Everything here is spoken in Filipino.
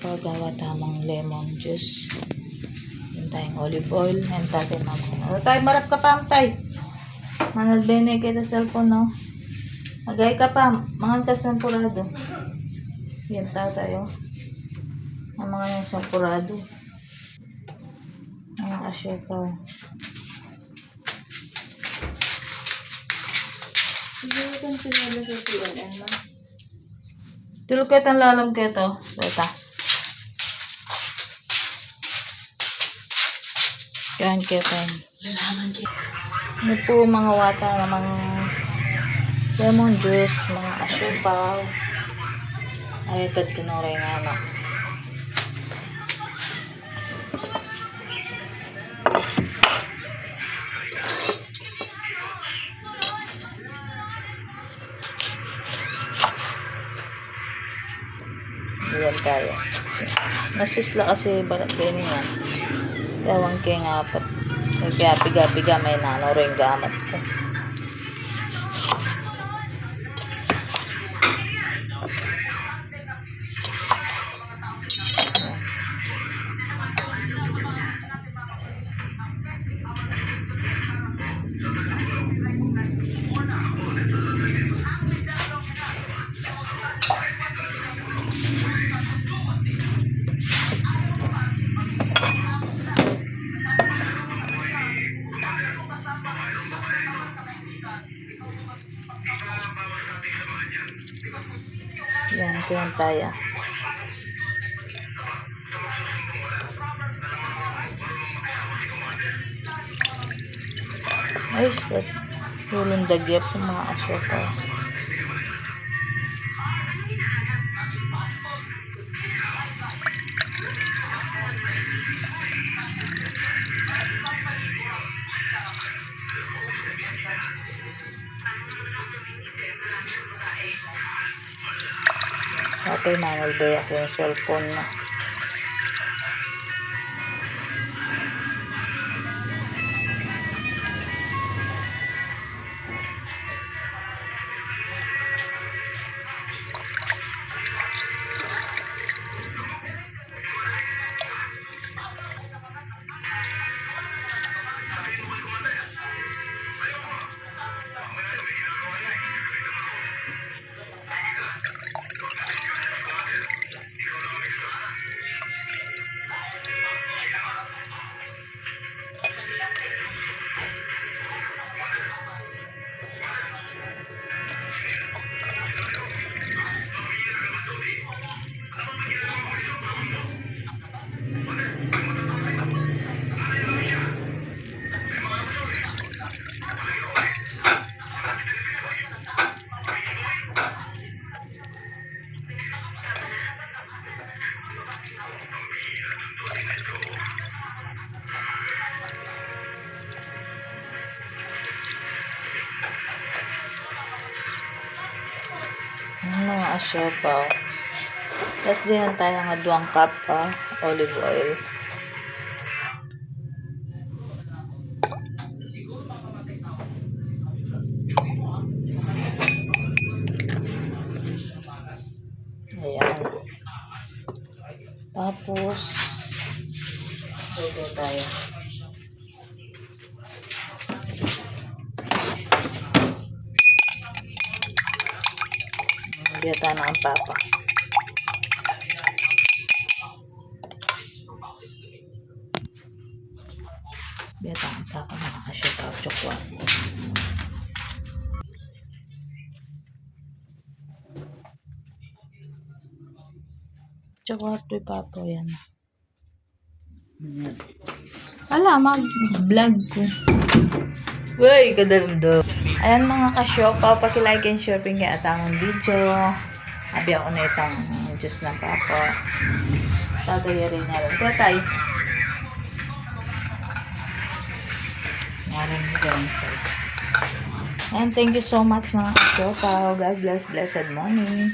Pagawa tamang lemon juice. Yan tayong olive oil. Yan tayo mamaya. O tayo, marap ka pa, tay. Manalbene kita cellphone, no? Agay ka pa. Mangan ka sampurado. Yan tayo. Ang mga yung sampurado. Mga asyopaw. Siguro kang sinala sa CNN, ma. Tulog ka itang lalam ka ito. Beta. Yan ka ito. Ano po mga wata namang lemon juice, mga asyopaw. Ayatad kinuray nga na. Ayan tayo. Nasisla kasi balat kayo niya. Tawang kayo nga apat. Kaya piga-piga may nano rin gamat ko. Yan, kaya tayo. Ay, shit. Hulong dagyap ng mga asyopaw. Tatay, nanalbay ako yung cellphone na. Mga asyopaw. Tapos din tayo nga 2 cup olive oil. Ayan. Tapos ito tayo. Biyata na ang papa. Biyata ang papa mga asyopaw. Chokwa. Chokwa ito papa yan. Wala, mag-vlog ko. Uy, kadamdam. Ayan mga kasyopaw, paki-like and share ping kaya atang video. Abi ako na itang juice ng papa. Tatay rin nga rin. Tatay. Nga rin dyan side. And thank you so much mga kasyopaw. God bless, blessed morning.